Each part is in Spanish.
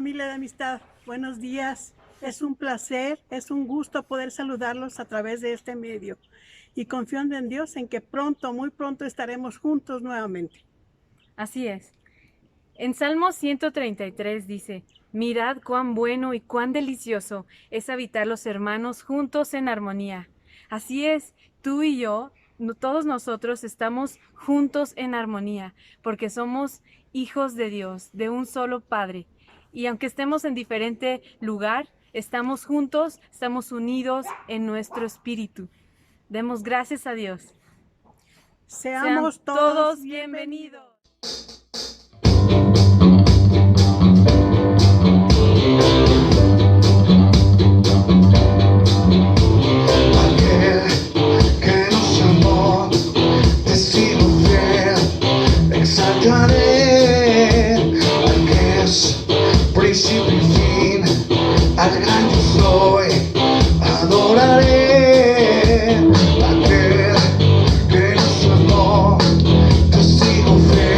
familia de amistad, buenos días. Es un placer, es un gusto poder saludarlos a través de este medio y confiando en Dios en que pronto, muy pronto estaremos juntos nuevamente. Así es. En Salmo 133 dice, mirad cuán bueno y cuán delicioso es habitar los hermanos juntos en armonía. Así es, tú y yo, todos nosotros estamos juntos en armonía, porque somos hijos de Dios, de un solo Padre. Y aunque estemos en diferente lugar, estamos juntos, estamos unidos en nuestro espíritu. Demos gracias a Dios. Seamos Sean todos bienvenidos. Aquel que nos amó, te sigo fiel, exaltaré al que es principio y fin, al gran yo soy, adoraré. Aquel que nos amó, te sigo fiel.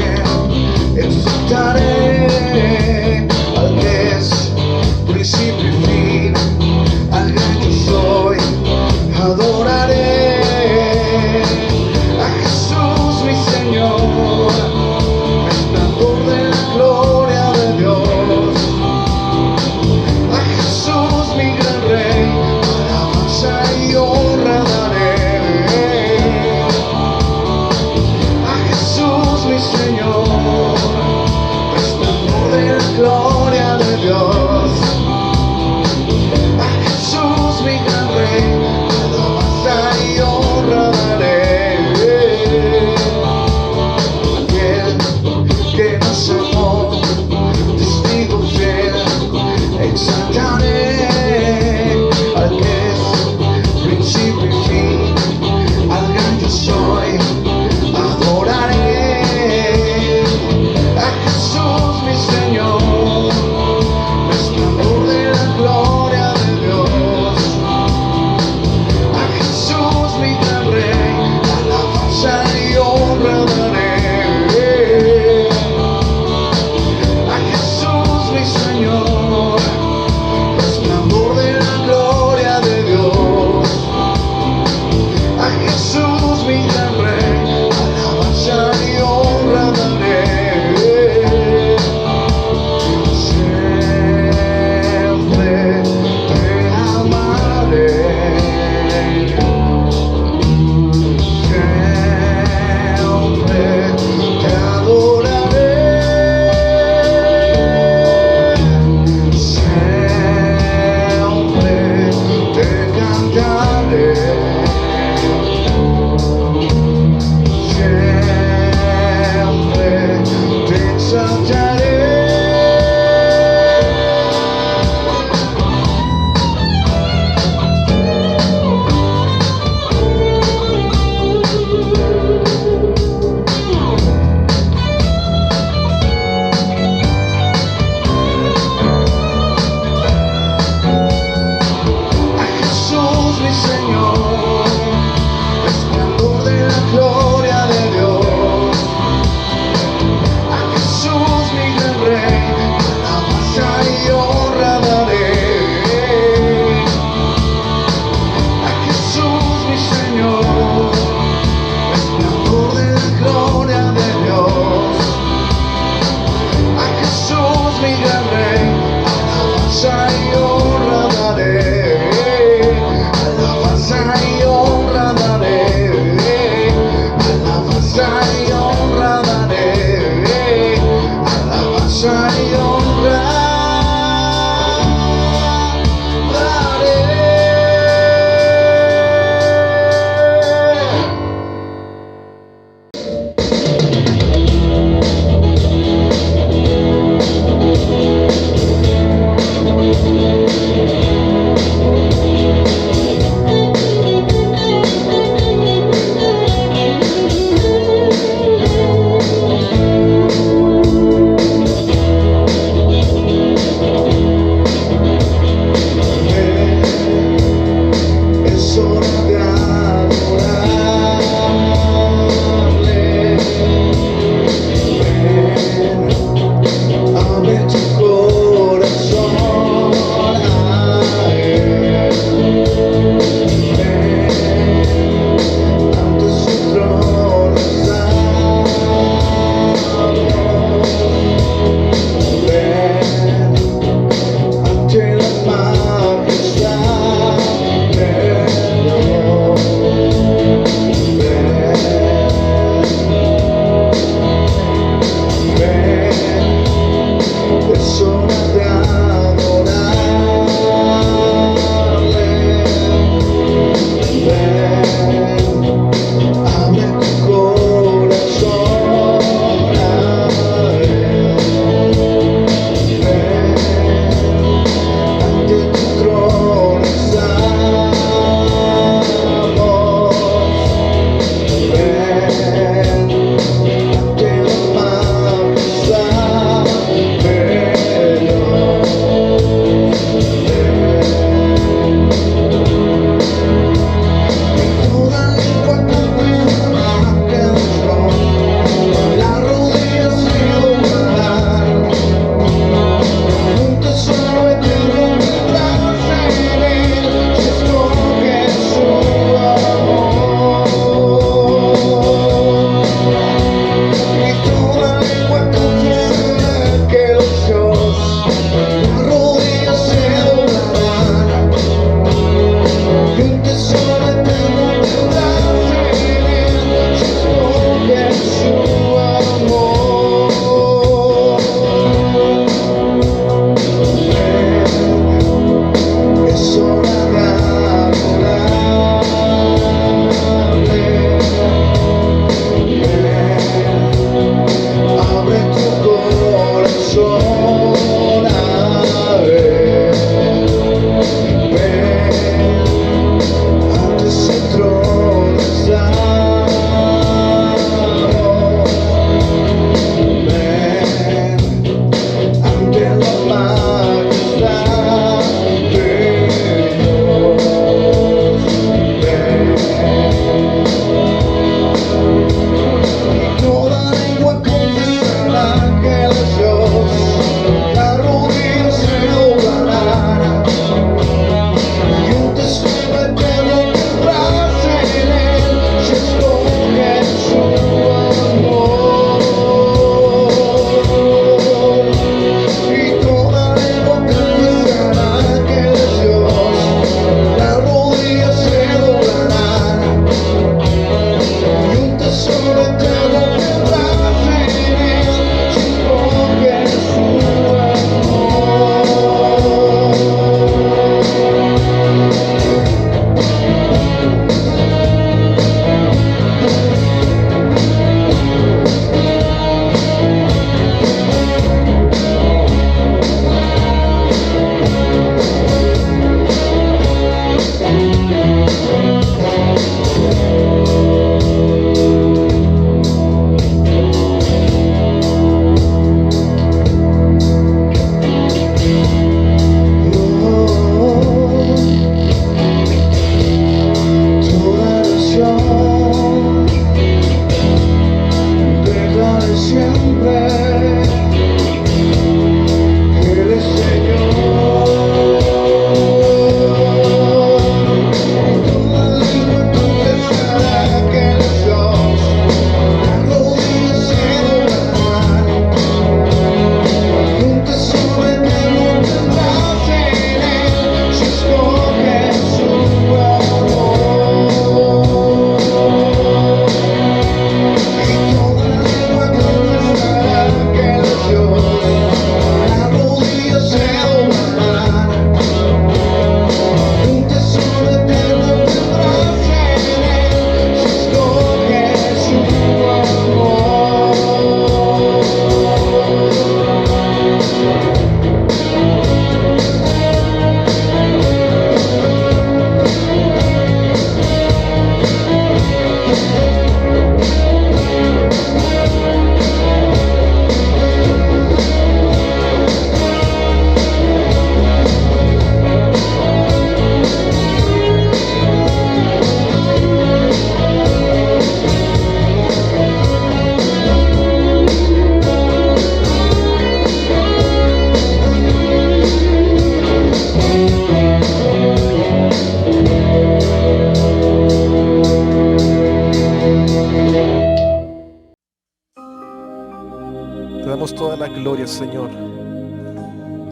toda la gloria, Señor.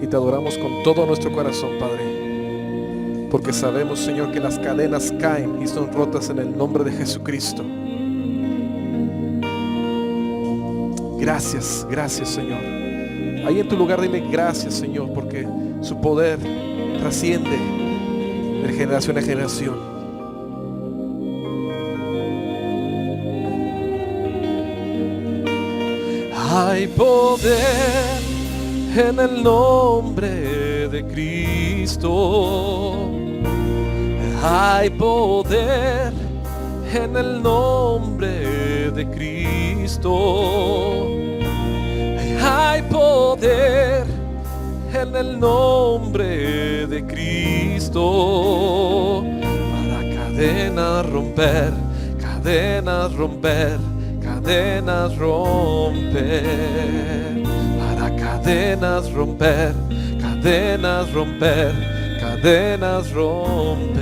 Y te adoramos con todo nuestro corazón, Padre. Porque sabemos, Señor, que las cadenas caen y son rotas en el nombre de Jesucristo. Gracias, gracias, Señor. Ahí en tu lugar dile gracias, Señor, porque su poder trasciende de generación en generación. Hay poder en el nombre de Cristo. Hay poder en el nombre de Cristo. Hay poder en el nombre de Cristo. Para cadenas romper, cadenas romper, cadenas romper. Para cadenas romper, cadenas romper, cadenas romper.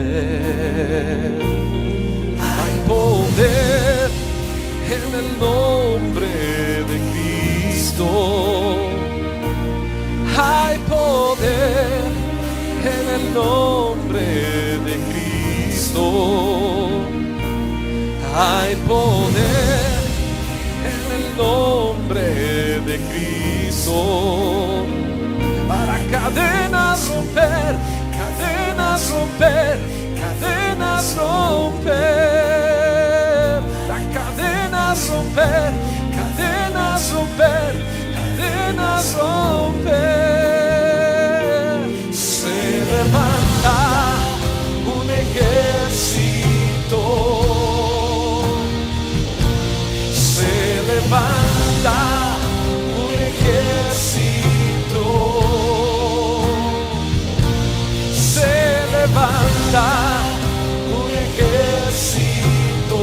Hay poder en el nombre de Cristo. Hay poder en el nombre de Cristo. Hay poder en el nombre de Cristo. Para cadenas romper, cadenas romper, cadenas romper. Para cadenas romper, cadenas romper, cadenas romper. Se levanta un ejército. Se levanta un ejército. Se levanta un ejército.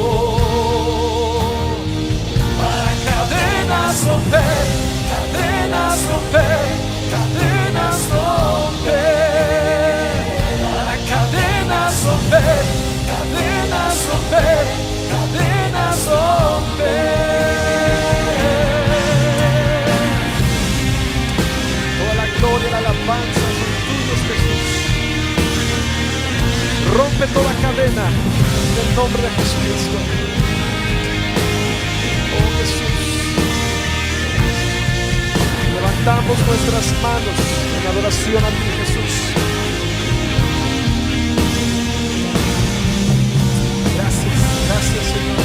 Para cadenas romper, cadenas romper, cadenas romper. Para cadenas romper, cadenas romper, cadenas romper. Toda la gloria y la alabanza son tuyos, Jesús. Rompe toda cadena en el nombre de Jesucristo. Oh Jesús, levantamos nuestras manos en adoración a ti, Jesús. Gracias, gracias, Señor.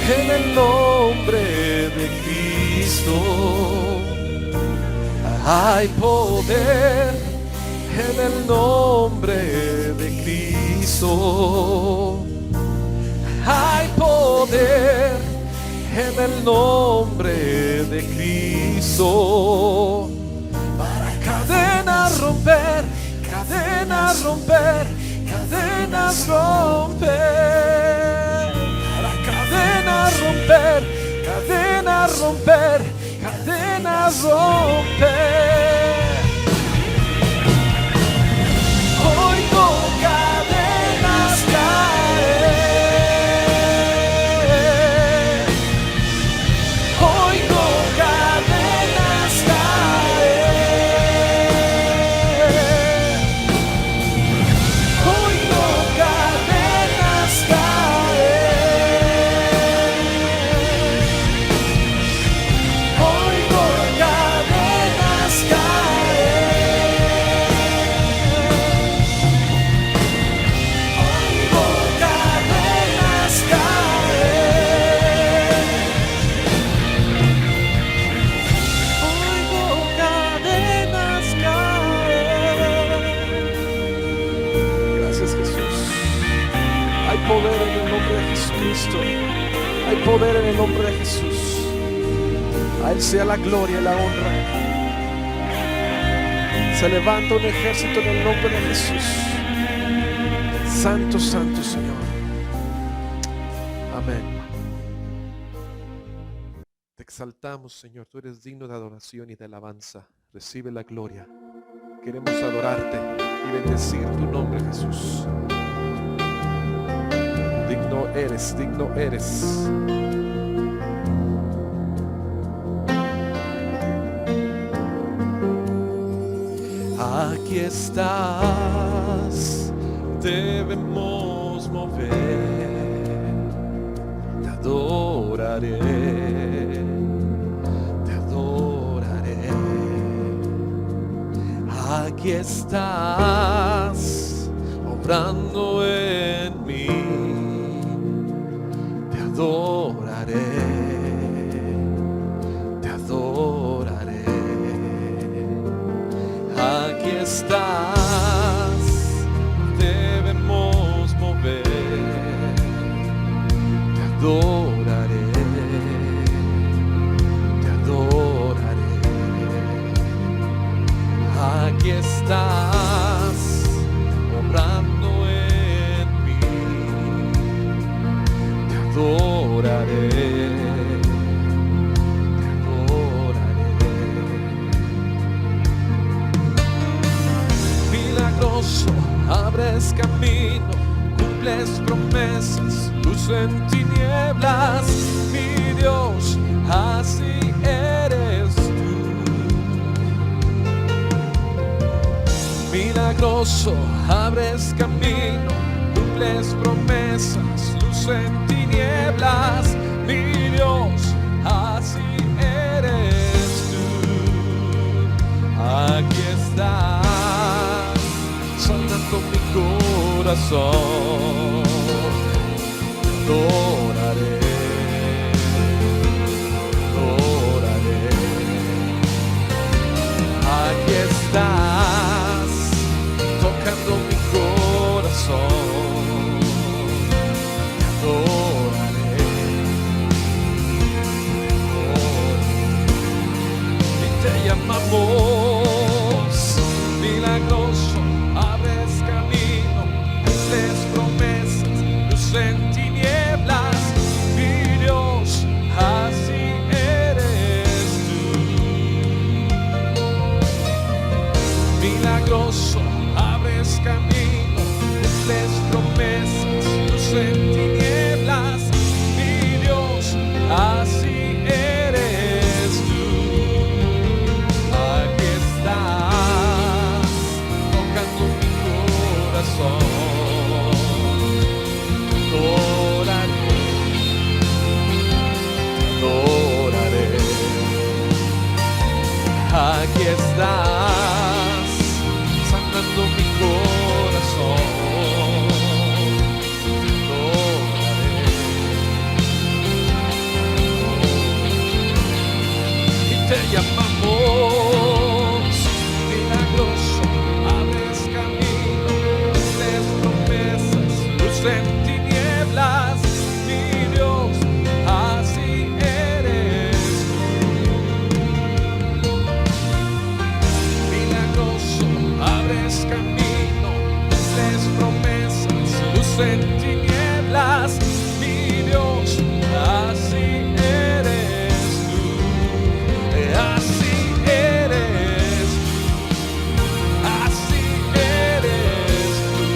En el nombre de Cristo hay poder. En el nombre de Cristo hay poder. En el nombre de Cristo para cadenas romper, cadenas romper, cadenas romper. Cadenas romper, cadenas romper, cadenas romper. Oigo cadenas caer. Oigo cadenas caer. Oigo cadenas caer. Oigo cadenas caer. Oigo cadenas caer. Oigo cadenas caer. Gracias, Jesús. Hay poder en el nombre de Jesucristo. Hay poder en el nombre de Jesús. A Él sea la gloria y la honra. Se levanta un ejército en el nombre de Jesús. Santo, santo Señor. Amén. Te exaltamos, Señor. Tú eres digno de adoración y de alabanza. Recibe la gloria. Queremos adorarte y bendecir tu nombre, Jesús. Digno eres, digno eres. Aquí estás, debemos mover, te adoraré, te adoraré. Aquí estás, obrando en mí, te adoraré, te adoraré. Aquí estás, debemos mover, te adoraré, te adoraré. Aquí estás, obrando en mí, te adoraré. Abres camino, cumples promesas, luz en tinieblas, mi Dios, así eres tú. Milagroso, abres camino, cumples promesas, luz en tinieblas, mi Dios, así eres tú. Aquí estás, sanando mi corazón, te adoraré, te adoraré. Aquí estás, tocando mi corazón, te adoraré, y te llamamos milagroso. Abres camino, cumples promesas, luz en tinieblas, mi Dios, así eres tú. Milagroso, abres camino, cumples promesas, luz en tinieblas, mi Dios, así eres tú. Aquí estás, tocando mi corazón, te adoraré, te adoraré. Aquí estás, sanando mi corazón, te adoraré, y te llamamos milagroso. Abres camino, cumples promesas, luz en tinieblas, mi Dios, así eres tú. Milagroso, abres camino, cumples promesas, luz en tinieblas, mi Dios, así eres tú. Así eres tú. Así eres tú,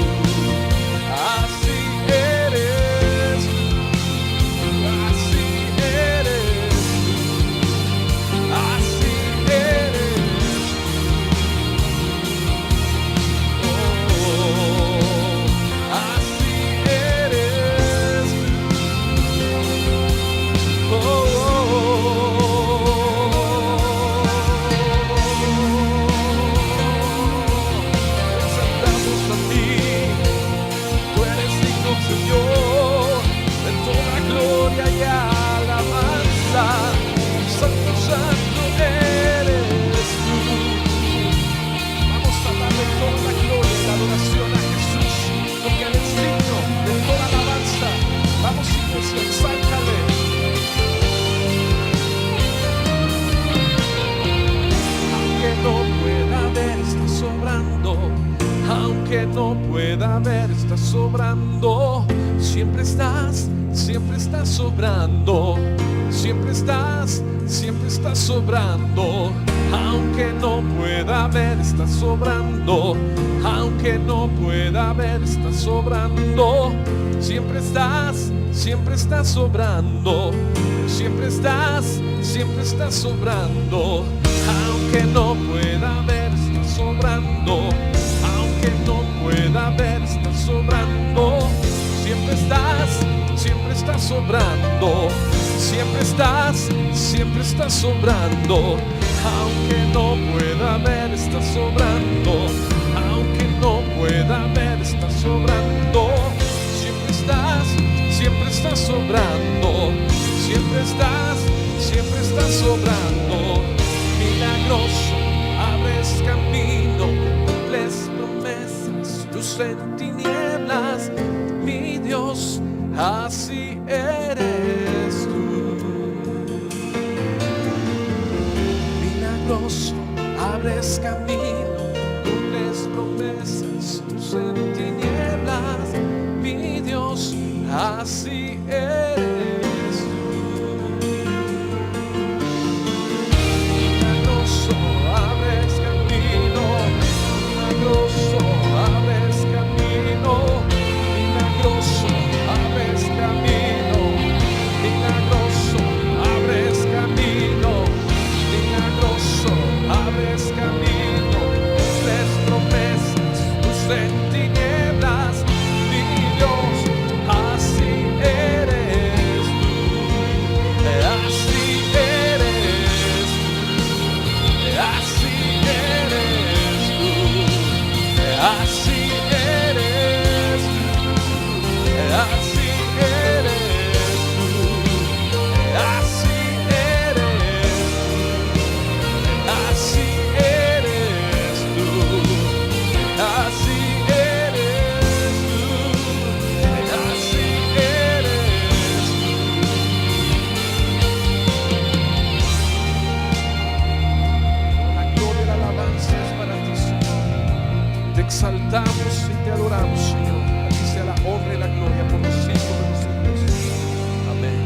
así eres tú, así eres tú, así eres tú, oh, así eres ver, estás sobrando. Siempre estás sobrando. Siempre estás sobrando. Aunque no pueda ver, estás sobrando. Aunque no pueda ver, estás sobrando. Siempre estás sobrando. Siempre estás sobrando. Aunque no pueda ver, estás sobrando. Aunque no pueda ver, estás sobrando. Siempre estás sobrando. Siempre estás sobrando. Aunque no pueda ver, estás sobrando. Aunque no pueda ver, estás sobrando. Siempre estás sobrando. Siempre estás sobrando. Milagroso, abres camino, cumples promesas, luz en tinieblas, mi Dios, así eres tú. Milagroso, abres camino, cumples promesas, luz en tinieblas, mi Dios, así eres tú. Milagroso, abres camino, milagroso, abres camino, milagroso, abres camino, milagroso, abres camino, milagroso, abres camino, tres promesas, luz en tinieblas, mi Dios, así eres tú, así eres tú, así eres tú, así eres tú, así eres tú, así eres tú, así eres tú, así eres tú, así eres tú. La gloria y la alabanza es para ti, Señor. Te exaltamos y te adoramos, Señor. A ti sea la honra y la gloria por los siglos de los siglos. Amén.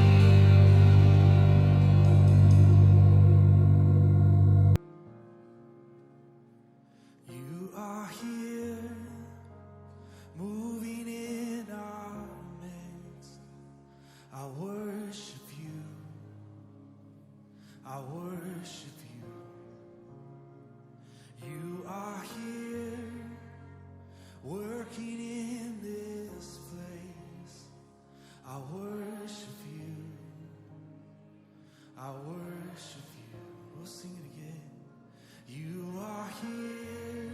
You are here, moving in our midst. I worship you. I worship you. You are here, working in this place. I worship you. I worship you. We'll sing it again. You are here,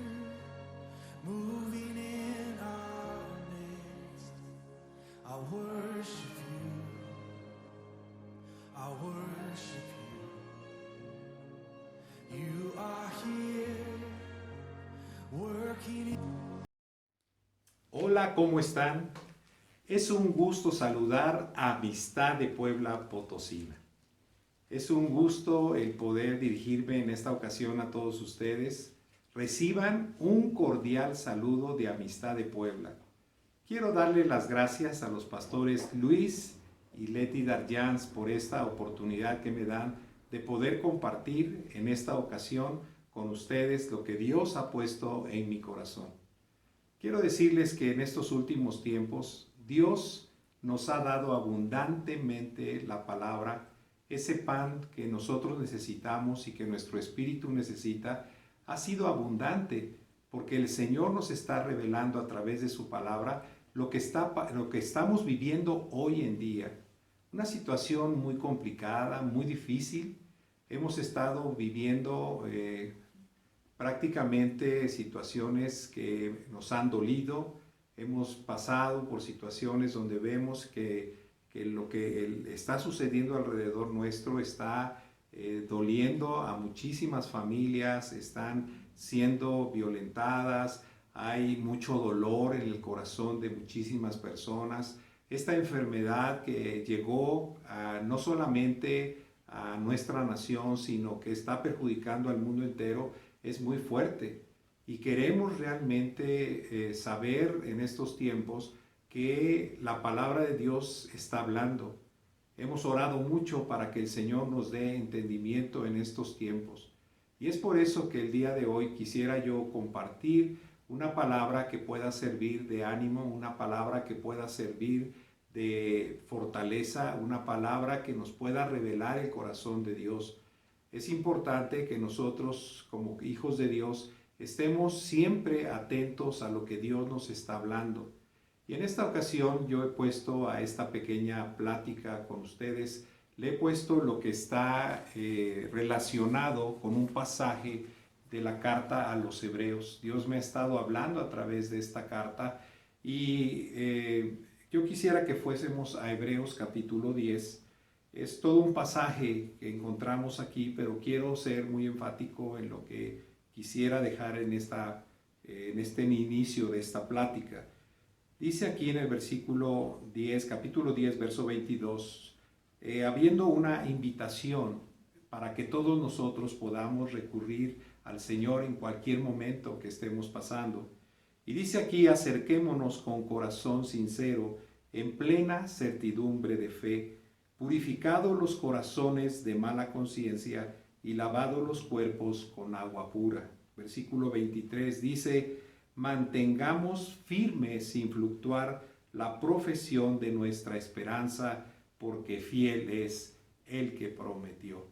moving in our midst. I worship you. I worship you. You are here, working in. Hola, ¿cómo están? Es un gusto saludar a Amistad de Puebla Potosina. Es un gusto el poder dirigirme en esta ocasión a todos ustedes. Reciban un cordial saludo de Amistad de Puebla. Quiero darle las gracias a los pastores Luis y Leti Darjans por esta oportunidad que me dan de poder compartir en esta ocasión con ustedes lo que Dios ha puesto en mi corazón. Quiero decirles que en estos últimos tiempos Dios nos ha dado abundantemente la palabra, ese pan que nosotros necesitamos y que nuestro espíritu necesita, ha sido abundante porque el Señor nos está revelando a través de su palabra lo que estamos viviendo hoy en día. Una situación muy complicada, muy difícil. Hemos estado viviendo prácticamente situaciones que nos han dolido. Hemos pasado por situaciones donde vemos que lo que está sucediendo alrededor nuestro está doliendo a muchísimas familias, están siendo violentadas, hay mucho dolor en el corazón de muchísimas personas. Esta enfermedad que llegó no solamente a nuestra nación, sino que está perjudicando al mundo entero, es muy fuerte. y queremos realmente saber en estos tiempos que la palabra de Dios está hablando. Hemos orado mucho para que el Señor nos dé entendimiento en estos tiempos. Y es por eso que el día de hoy quisiera yo compartir una palabra que pueda servir de ánimo, una palabra que pueda servir de fortaleza, una palabra que nos pueda revelar el corazón de Dios. Es importante que nosotros, como hijos de Dios, estemos siempre atentos a lo que Dios nos está hablando. Y en esta ocasión yo he puesto a esta pequeña plática con ustedes, le he puesto lo que está relacionado con un pasaje de la carta a los Hebreos. Dios me ha estado hablando a través de esta carta y yo quisiera que fuésemos a Hebreos capítulo 10. Es todo un pasaje que encontramos aquí, pero quiero ser muy enfático en lo que quisiera dejar en este inicio de esta plática. Dice aquí en el versículo 10, capítulo 10, verso 22, habiendo una invitación para que todos nosotros podamos recurrir al Señor en cualquier momento que estemos pasando. Y dice aquí, acerquémonos con corazón sincero, en plena certidumbre de fe, purificados los corazones de mala conciencia y lavados los cuerpos con agua pura. Versículo 23 dice, mantengamos firme sin fluctuar la profesión de nuestra esperanza, porque fiel es el que prometió.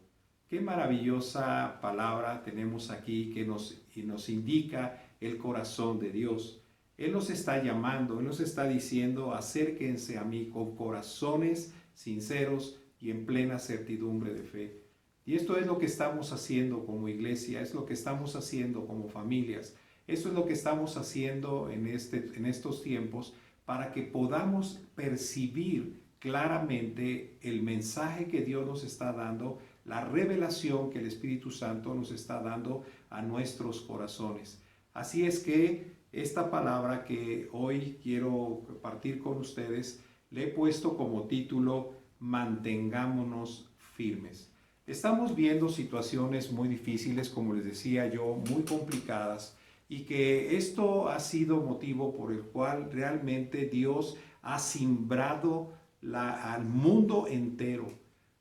Qué maravillosa palabra tenemos aquí que nos indica el corazón de Dios. Él nos está llamando, Él nos está diciendo, acérquense a mí con corazones sinceros y en plena certidumbre de fe. Y esto es lo que estamos haciendo como iglesia, es lo que estamos haciendo como familias. Eso es lo que estamos haciendo en estos tiempos para que podamos percibir claramente el mensaje que Dios nos está dando, la revelación que el Espíritu Santo nos está dando a nuestros corazones. Así es que esta palabra que hoy quiero compartir con ustedes, le he puesto como título, mantengámonos firmes. Estamos viendo situaciones muy difíciles, como les decía yo, muy complicadas, y que esto ha sido motivo por el cual realmente Dios ha simbrado al mundo entero,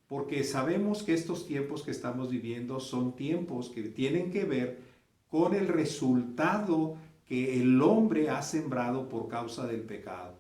porque sabemos que estos tiempos que estamos viviendo son tiempos que tienen que ver con el resultado que el hombre ha sembrado por causa del pecado.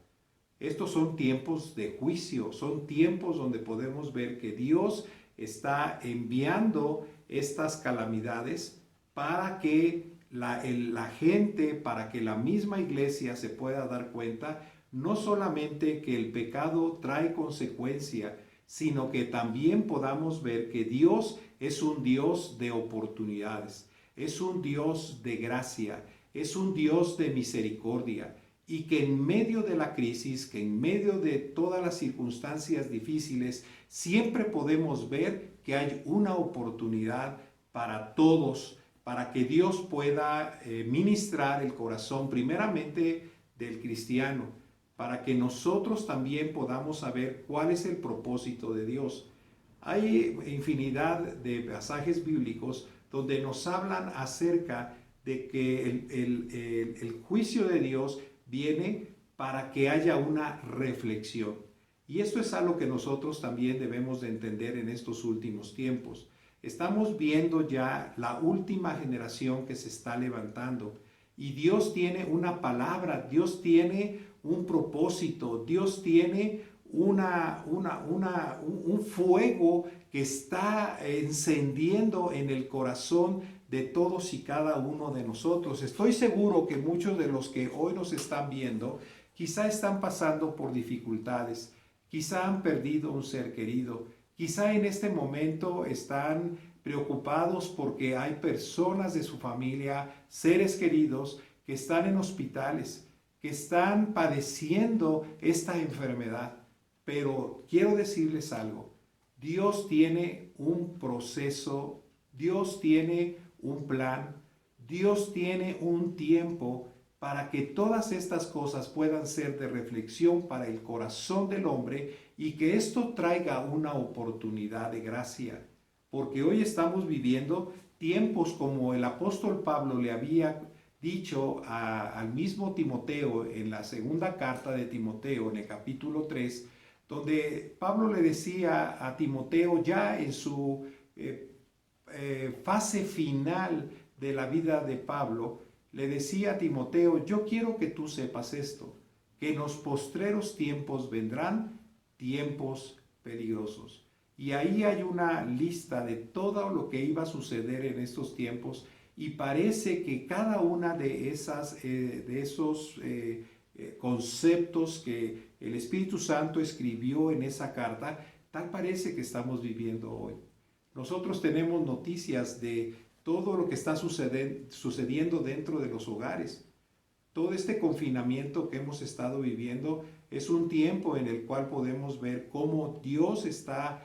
Estos son tiempos de juicio, son tiempos donde podemos ver que Dios está enviando estas calamidades para que la gente, para que la misma iglesia se pueda dar cuenta, no solamente que el pecado trae consecuencia, sino que también podamos ver que Dios es un Dios de oportunidades, es un Dios de gracia, es un Dios de misericordia, y que en medio de la crisis, que en medio de todas las circunstancias difíciles, siempre podemos ver que hay una oportunidad para todos, para que Dios pueda ministrar el corazón primeramente del cristiano, para que nosotros también podamos saber cuál es el propósito de Dios. Hay infinidad de pasajes bíblicos donde nos hablan acerca de que el juicio de Dios viene para que haya una reflexión. Y esto es algo que nosotros también debemos de entender en estos últimos tiempos. Estamos viendo ya la última generación que se está levantando y Dios tiene una palabra, Dios tiene un propósito, Dios tiene un fuego que está encendiendo en el corazón de todos y cada uno de nosotros. Estoy seguro que muchos de los que hoy nos están viendo quizá están pasando por dificultades, quizá han perdido un ser querido, quizá en este momento están preocupados porque hay personas de su familia, seres queridos, que están en hospitales, que están padeciendo esta enfermedad. Pero quiero decirles algo, Dios tiene un proceso, Dios tiene un plan, Dios tiene un tiempo para que todas estas cosas puedan ser de reflexión para el corazón del hombre y que esto traiga una oportunidad de gracia. Porque hoy estamos viviendo tiempos como el apóstol Pablo le había dicho al mismo Timoteo en la segunda carta de Timoteo, en el capítulo 3, donde Pablo le decía a Timoteo ya en su fase final de la vida de Pablo, le decía a Timoteo: yo quiero que tú sepas esto, que en los postreros tiempos vendrán tiempos peligrosos. Y ahí hay una lista de todo lo que iba a suceder en estos tiempos, y parece que cada una de esos conceptos que el Espíritu Santo escribió en esa carta, tal parece que estamos viviendo hoy. Nosotros tenemos noticias de todo lo que está sucediendo dentro de los hogares. Todo este confinamiento que hemos estado viviendo es un tiempo en el cual podemos ver cómo Dios está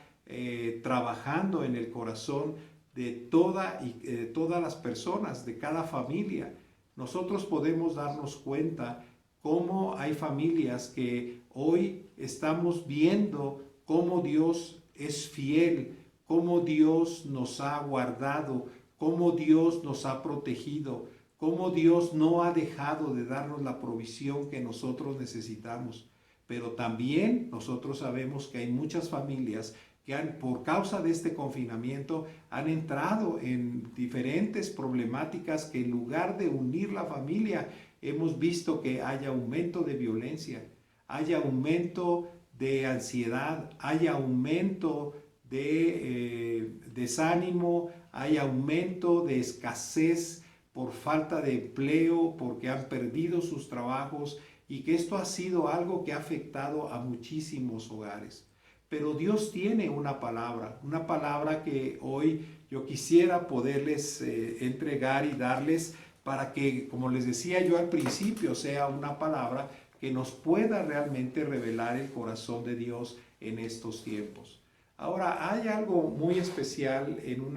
trabajando en el corazón de todas las personas, de cada familia. Nosotros podemos darnos cuenta cómo hay familias que hoy estamos viendo cómo Dios es fiel, cómo Dios nos ha guardado, cómo Dios nos ha protegido, cómo Dios no ha dejado de darnos la provisión que nosotros necesitamos. Pero también nosotros sabemos que hay muchas familias que por causa de este confinamiento han entrado en diferentes problemáticas que en lugar de unir la familia, hemos visto que hay aumento de violencia, hay aumento de ansiedad, hay aumento de desánimo, hay aumento de escasez por falta de empleo, porque han perdido sus trabajos, y que esto ha sido algo que ha afectado a muchísimos hogares. Pero Dios tiene una palabra que hoy yo quisiera poderles entregar y darles, para que, como les decía yo al principio, sea una palabra que nos pueda realmente revelar el corazón de Dios en estos tiempos. Ahora, hay algo muy especial en un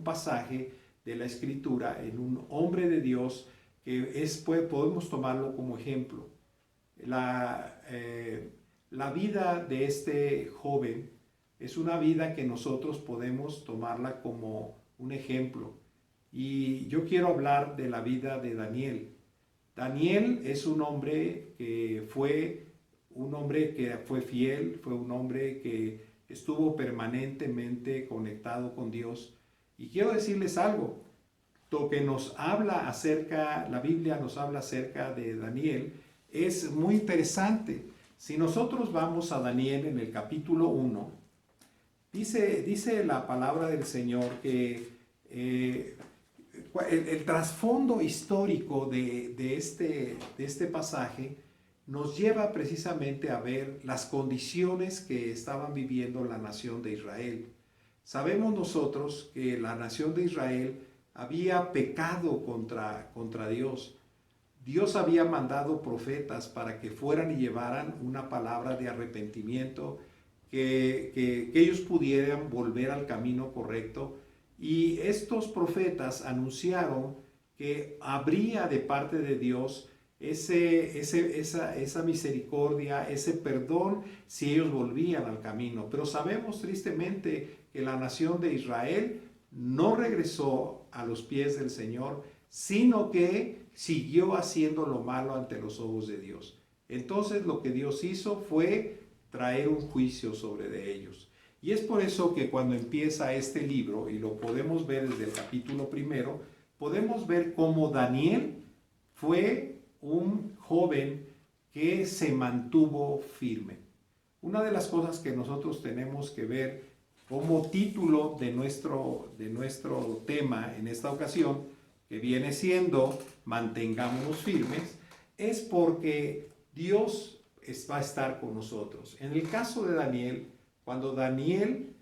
pasaje de la Escritura, en un hombre de Dios, que podemos tomarlo como ejemplo. La vida de este joven es una vida que nosotros podemos tomarla como un ejemplo. Y yo quiero hablar de la vida de Daniel. Daniel es un hombre que fue fiel, fue un hombre que estuvo permanentemente conectado con Dios. Y quiero decirles algo, lo que la Biblia nos habla acerca de Daniel es muy interesante. Si nosotros vamos a Daniel en el capítulo 1, dice la palabra del Señor que el trasfondo histórico de este pasaje nos lleva precisamente a ver las condiciones que estaban viviendo la nación de Israel. Sabemos nosotros que la nación de Israel había pecado contra Dios. Dios había mandado profetas para que fueran y llevaran una palabra de arrepentimiento, que ellos pudieran volver al camino correcto. Y estos profetas anunciaron que habría de parte de Dios esa misericordia, ese perdón si ellos volvían al camino. Pero sabemos tristemente que la nación de Israel no regresó a los pies del Señor, sino que siguió haciendo lo malo ante los ojos de Dios. Entonces lo que Dios hizo fue traer un juicio sobre ellos. Y es por eso que cuando empieza este libro, y lo podemos ver desde el capítulo 1, podemos ver cómo Daniel fue un joven que se mantuvo firme. Una de las cosas que nosotros tenemos que ver como título de nuestro tema en esta ocasión, que viene siendo Mantengámonos firmes, es porque Dios va a estar con nosotros. En el caso de Daniel, cuando Daniel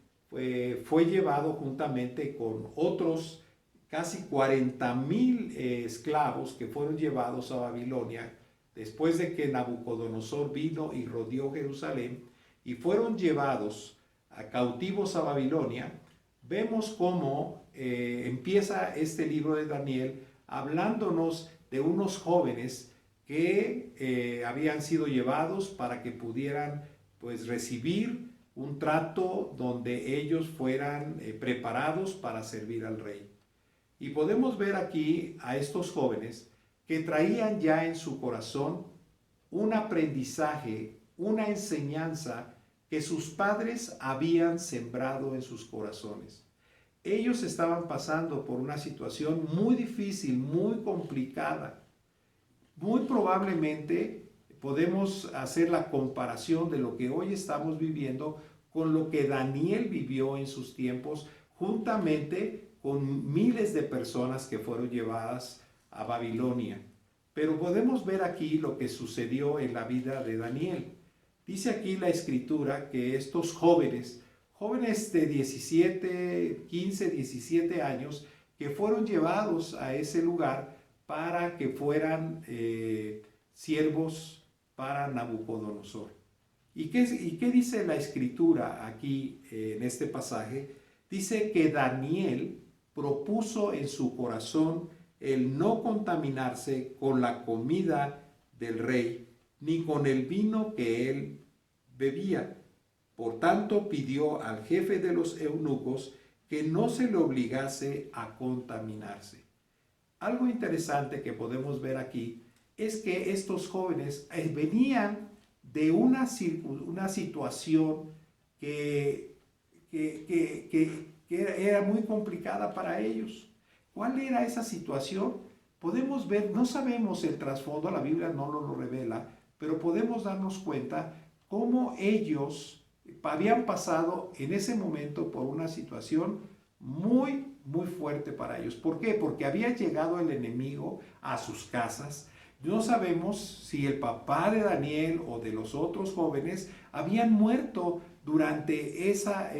fue llevado juntamente con otros casi 40,000 esclavos que fueron llevados a Babilonia, después de que Nabucodonosor vino y rodeó Jerusalén, y fueron llevados cautivos a Babilonia, vemos cómo empieza este libro de Daniel hablándonos de unos jóvenes que habían sido llevados para que pudieran recibir un trato donde ellos fueran preparados para servir al rey. Y podemos ver aquí a estos jóvenes que traían ya en su corazón un aprendizaje, una enseñanza que sus padres habían sembrado en sus corazones. Ellos estaban pasando por una situación muy difícil, muy complicada. Muy probablemente podemos hacer la comparación de lo que hoy estamos viviendo con lo que Daniel vivió en sus tiempos, juntamente con miles de personas que fueron llevadas a Babilonia. Pero podemos ver aquí lo que sucedió en la vida de Daniel. Dice aquí la escritura que estos jóvenes de 17, 15, 17 años, que fueron llevados a ese lugar para que fueran siervos para Nabucodonosor. ¿Y qué dice la escritura aquí en este pasaje? Dice que Daniel propuso en su corazón el no contaminarse con la comida del rey, ni con el vino que él bebía. Por tanto, pidió al jefe de los eunucos que no se le obligase a contaminarse. Algo interesante que podemos ver aquí es que estos jóvenes venían de una situación que era muy complicada para ellos. ¿Cuál era esa situación? Podemos ver, no sabemos el trasfondo, la Biblia no lo revela, pero podemos darnos cuenta cómo ellos habían pasado en ese momento por una situación muy fuerte para ellos. ¿Por qué? Porque había llegado el enemigo a sus casas. No sabemos si el papá de Daniel o de los otros jóvenes habían muerto durante esa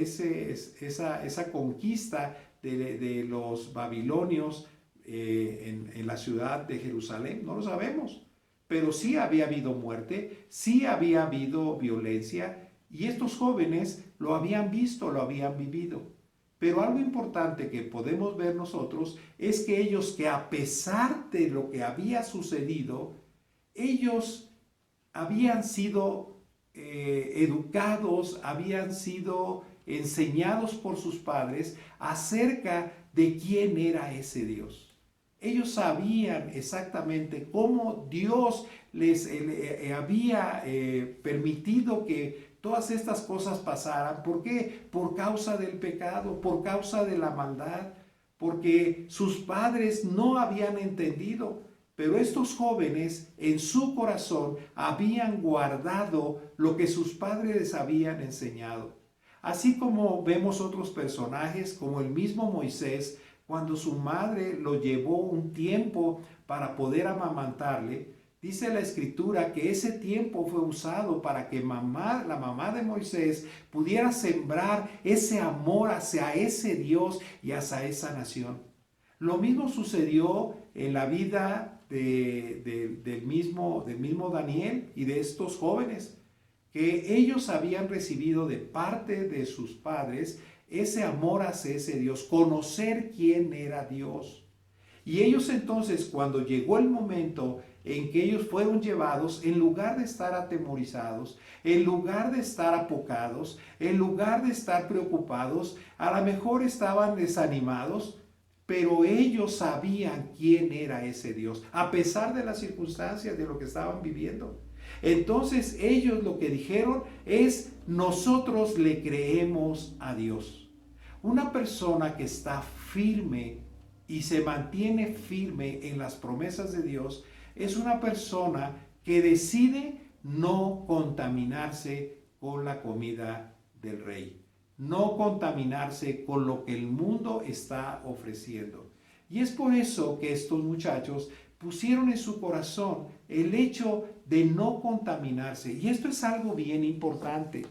conquista de los babilonios en la ciudad de Jerusalén. No lo sabemos. Pero sí había habido muerte, sí había habido violencia, y estos jóvenes lo habían visto, lo habían vivido. Pero algo importante que podemos ver nosotros es que ellos, que a pesar de lo que había sucedido, ellos habían sido educados, habían sido enseñados por sus padres acerca de quién era ese Dios. Ellos sabían exactamente cómo Dios les había permitido que todas estas cosas pasaran. ¿Por qué? Por causa del pecado, por causa de la maldad, porque sus padres no habían entendido. Pero estos jóvenes en su corazón habían guardado lo que sus padres les habían enseñado. Así como vemos otros personajes, como el mismo Moisés, cuando su madre lo llevó un tiempo para poder amamantarle, dice la escritura que ese tiempo fue usado para que la mamá de Moisés pudiera sembrar ese amor hacia ese Dios y hacia esa nación. Lo mismo sucedió en la vida del mismo Daniel y de estos jóvenes, que ellos habían recibido de parte de sus padres ese amor hacia ese Dios, conocer quién era Dios. Y ellos entonces, cuando llegó el momento en que ellos fueron llevados, en lugar de estar atemorizados, en lugar de estar apocados, en lugar de estar preocupados, a lo mejor estaban desanimados, pero ellos sabían quién era ese Dios, a pesar de las circunstancias de lo que estaban viviendo. Entonces ellos lo que dijeron es: nosotros le creemos a Dios. Una persona que está firme y se mantiene firme en las promesas de Dios es una persona que decide no contaminarse con la comida del rey, no contaminarse con lo que el mundo está ofreciendo. Y es por eso que estos muchachos pusieron en su corazón el hecho de no contaminarse. Y esto es algo bien importante.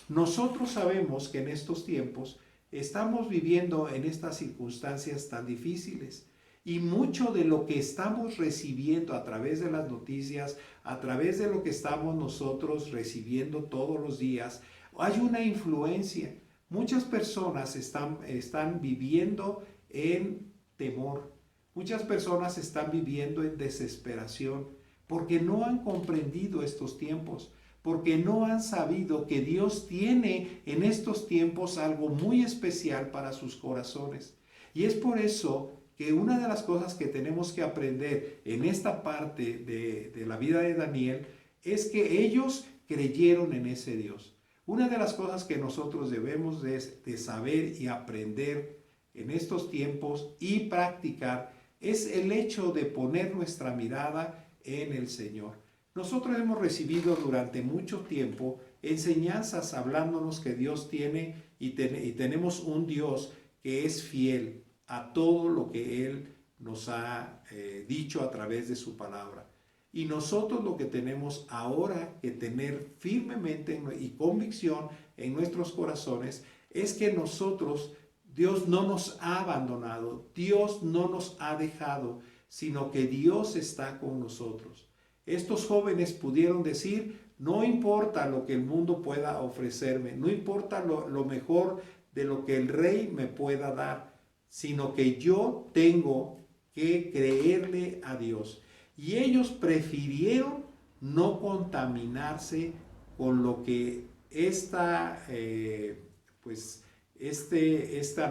Nosotros sabemos que en estos tiempos estamos viviendo en estas circunstancias tan difíciles, y mucho de lo que estamos recibiendo a través de las noticias, a través de lo que estamos nosotros recibiendo todos los días, hay una influencia. Muchas personas están viviendo en temor. Muchas personas están viviendo en desesperación porque no han comprendido estos tiempos, porque no han sabido que Dios tiene en estos tiempos algo muy especial para sus corazones. Y es por eso que una de las cosas que tenemos que aprender en esta parte de la vida de Daniel es que ellos creyeron en ese Dios. Una de las cosas que nosotros debemos de saber y aprender en estos tiempos y practicar es el hecho de poner nuestra mirada en el Señor. Nosotros hemos recibido durante mucho tiempo enseñanzas hablándonos que Dios tiene y tenemos un Dios que es fiel a todo lo que Él nos ha dicho a través de su palabra. Y nosotros lo que tenemos ahora que tener firmemente y convicción en nuestros corazones es que nosotros, Dios no nos ha abandonado, Dios no nos ha dejado, sino que Dios está con nosotros. Estos jóvenes pudieron decir, no importa lo que el mundo pueda ofrecerme, no importa lo mejor de lo que el rey me pueda dar, sino que yo tengo que creerle a Dios. Y ellos prefirieron no contaminarse con lo que esta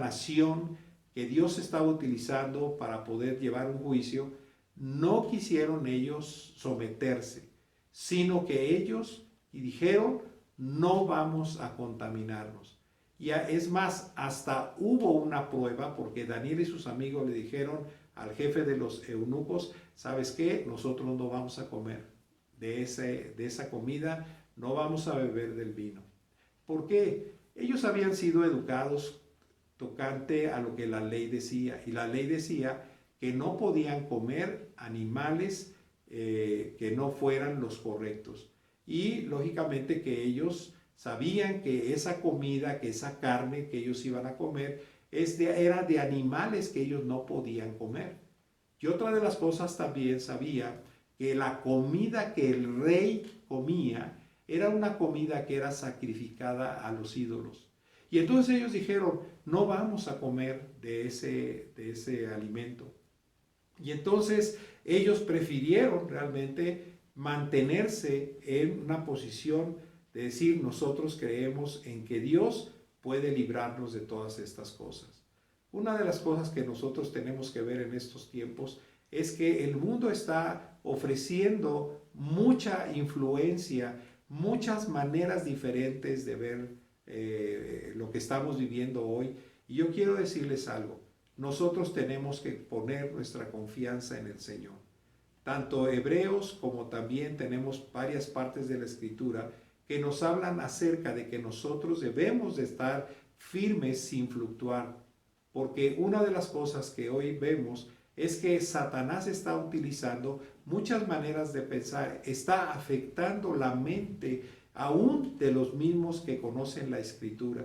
nación que Dios estaba utilizando para poder llevar un juicio, no quisieron ellos someterse, sino que ellos dijeron, no vamos a contaminarnos. Y es más, hasta hubo una prueba porque Daniel y sus amigos le dijeron al jefe de los eunucos, ¿sabes qué? Nosotros no vamos a comer de esa comida, no vamos a beber del vino. ¿Por qué? Ellos habían sido educados tocante a lo que la ley decía, y la ley decía que no podían comer animales que no fueran los correctos. Y lógicamente que ellos sabían que esa comida, que esa carne que ellos iban a comer, era de animales que ellos no podían comer. Y otra de las cosas también sabía que la comida que el rey comía era una comida que era sacrificada a los ídolos. Y entonces ellos dijeron, no vamos a comer de ese alimento. Y entonces ellos prefirieron realmente mantenerse en una posición de decir, nosotros creemos en que Dios puede librarnos de todas estas cosas. Una de las cosas que nosotros tenemos que ver en estos tiempos es que el mundo está ofreciendo mucha influencia, muchas maneras diferentes de ver lo que estamos viviendo hoy. Y yo quiero decirles algo, nosotros tenemos que poner nuestra confianza en el Señor. Tanto Hebreos como también tenemos varias partes de la Escritura que nos hablan acerca de que nosotros debemos de estar firmes sin fluctuar. Porque una de las cosas que hoy vemos es que Satanás está utilizando muchas maneras de pensar, está afectando la mente aún de los mismos que conocen la Escritura.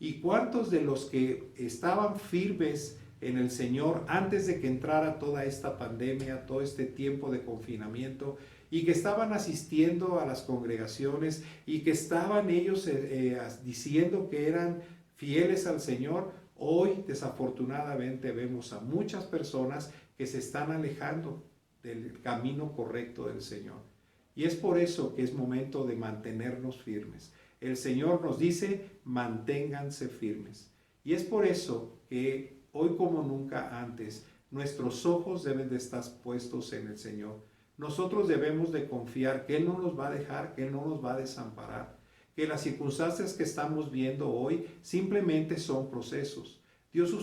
¿Y cuántos de los que estaban firmes en el Señor antes de que entrara toda esta pandemia, todo este tiempo de confinamiento, y que estaban asistiendo a las congregaciones y que estaban ellos diciendo que eran fieles al Señor, hoy desafortunadamente vemos a muchas personas que se están alejando del camino correcto del Señor? Y es por eso que es momento de mantenernos firmes. El Señor nos dice, manténganse firmes. Y es por eso que hoy como nunca antes, nuestros ojos deben de estar puestos en el Señor. Nosotros debemos de confiar que Él no nos va a dejar, que Él no nos va a desamparar, que las circunstancias que estamos viendo hoy simplemente son procesos. Dios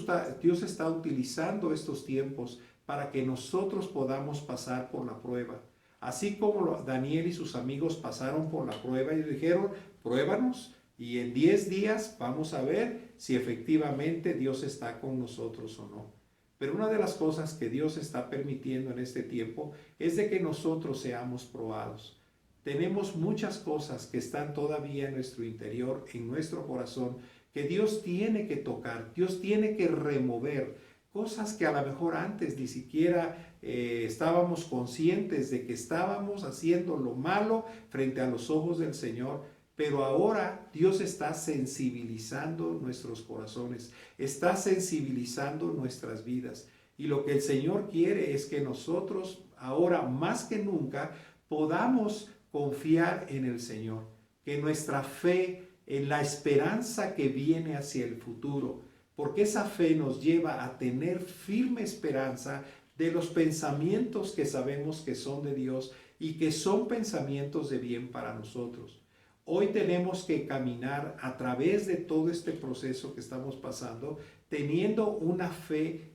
está utilizando estos tiempos para que nosotros podamos pasar por la prueba. Así como Daniel y sus amigos pasaron por la prueba y dijeron, pruébanos y en 10 días vamos a ver si efectivamente Dios está con nosotros o no. Pero una de las cosas que Dios está permitiendo en este tiempo es de que nosotros seamos probados. Tenemos muchas cosas que están todavía en nuestro interior, en nuestro corazón, que Dios tiene que tocar, Dios tiene que remover. Cosas que a lo mejor antes ni siquiera estábamos conscientes de que estábamos haciendo lo malo frente a los ojos del Señor, pero ahora Dios está sensibilizando nuestros corazones, está sensibilizando nuestras vidas. Y lo que el Señor quiere es que nosotros ahora más que nunca podamos confiar en el Señor, que nuestra fe en la esperanza que viene hacia el futuro, porque esa fe nos lleva a tener firme esperanza de los pensamientos que sabemos que son de Dios y que son pensamientos de bien para nosotros. Hoy tenemos que caminar a través de todo este proceso que estamos pasando, teniendo una fe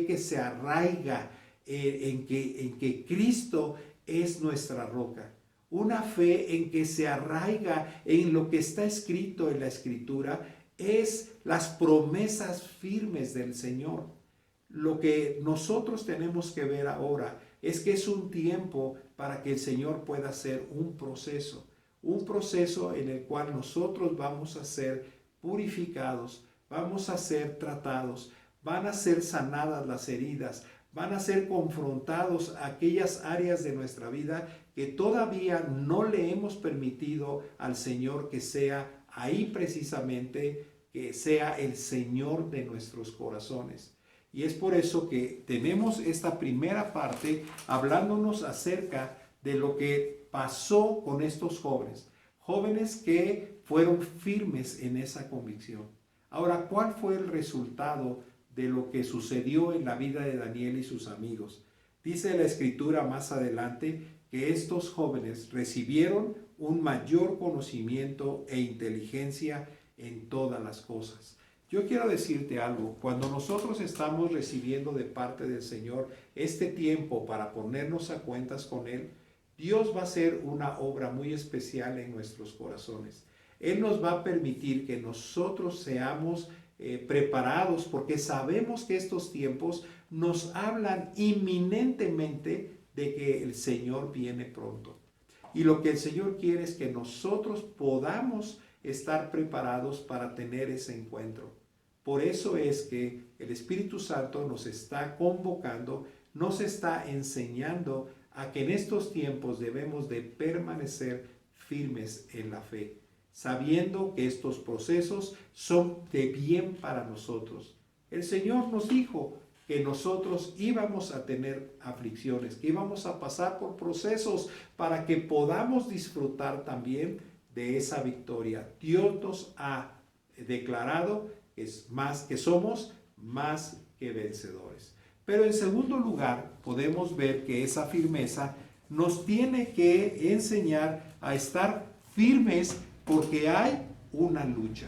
que se arraiga en que Cristo es nuestra roca. Una fe en que se arraiga en lo que está escrito en la Escritura, es las promesas firmes del Señor. Lo que nosotros tenemos que ver ahora es que es un tiempo para que el Señor pueda hacer un proceso en el cual nosotros vamos a ser purificados, vamos a ser tratados, van a ser sanadas las heridas, van a ser confrontados aquellas áreas de nuestra vida que todavía no le hemos permitido al Señor que sea ahí precisamente, que sea el Señor de nuestros corazones. Y es por eso que tenemos esta primera parte hablándonos acerca de lo que pasó con estos jóvenes que fueron firmes en esa convicción. Ahora, ¿cuál fue el resultado de lo que sucedió en la vida de Daniel y sus amigos? Dice la Escritura más adelante que estos jóvenes recibieron un mayor conocimiento e inteligencia en todas las cosas. Yo quiero decirte algo, cuando nosotros estamos recibiendo de parte del Señor este tiempo para ponernos a cuentas con Él, Dios va a hacer una obra muy especial en nuestros corazones. Él nos va a permitir que nosotros seamos preparados, porque sabemos que estos tiempos nos hablan inminentemente de que el Señor viene pronto. Y lo que el Señor quiere es que nosotros podamos estar preparados para tener ese encuentro. Por eso es que el Espíritu Santo nos está convocando, nos está enseñando a que en estos tiempos debemos de permanecer firmes en la fe, sabiendo que estos procesos son de bien para nosotros. El Señor nos dijo que nosotros íbamos a tener aflicciones, que íbamos a pasar por procesos para que podamos disfrutar también de esa victoria. Dios nos ha declarado que somos más que vencedores. Pero en segundo lugar, podemos ver que esa firmeza nos tiene que enseñar a estar firmes porque hay una lucha.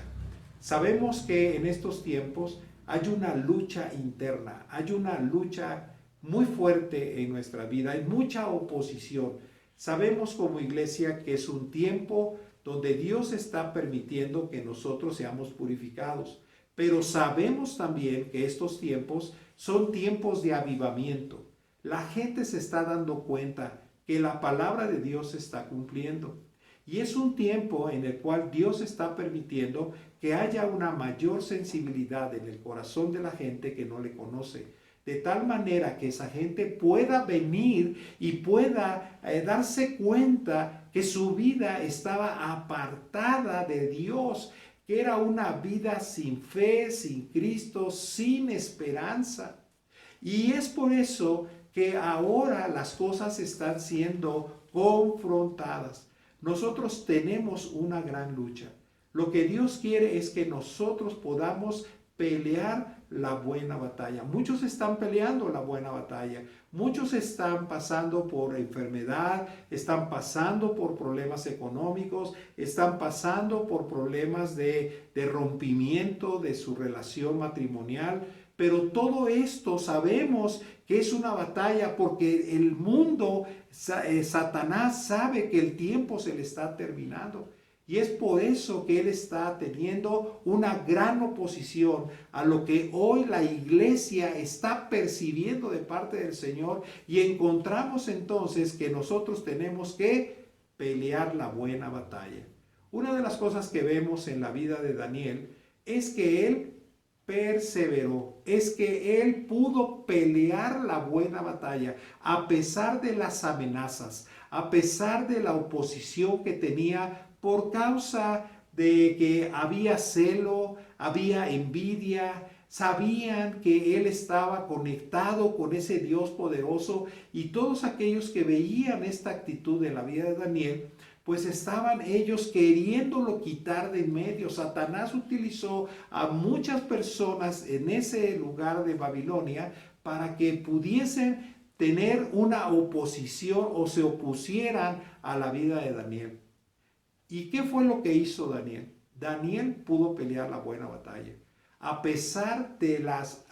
Sabemos que en estos tiempos hay una lucha interna, hay una lucha muy fuerte en nuestra vida, hay mucha oposición. Sabemos como iglesia que es un tiempo donde Dios está permitiendo que nosotros seamos purificados, pero sabemos también que estos tiempos son tiempos de avivamiento. La gente se está dando cuenta que la palabra de Dios se está cumpliendo. Y es un tiempo en el cual Dios está permitiendo que haya una mayor sensibilidad en el corazón de la gente que no le conoce. De tal manera que esa gente pueda venir y pueda darse cuenta que su vida estaba apartada de Dios, que era una vida sin fe, sin Cristo, sin esperanza. Y es por eso que ahora las cosas están siendo confrontadas. Nosotros tenemos una gran lucha. Lo que Dios quiere es que nosotros podamos pelear la buena batalla. Muchos están peleando la buena batalla. Muchos están pasando por enfermedad, están pasando por problemas económicos, están pasando por problemas de rompimiento de su relación matrimonial. Pero todo esto sabemos que es una batalla porque el mundo, Satanás sabe que el tiempo se le está terminando. Y es por eso que él está teniendo una gran oposición a lo que hoy la iglesia está percibiendo de parte del Señor. Y encontramos entonces que nosotros tenemos que pelear la buena batalla. Una de las cosas que vemos en la vida de Daniel es que él perseveró, es que él pudo pelear la buena batalla a pesar de las amenazas, a pesar de la oposición que tenía por causa de que había celo, había envidia, sabían que él estaba conectado con ese Dios poderoso y todos aquellos que veían esta actitud en la vida de Daniel, pues estaban ellos queriéndolo quitar de en medio. Satanás utilizó a muchas personas en ese lugar de Babilonia para que pudiesen tener una oposición o se opusieran a la vida de Daniel. ¿Y qué fue lo que hizo Daniel? Daniel pudo pelear la buena batalla. A pesar de las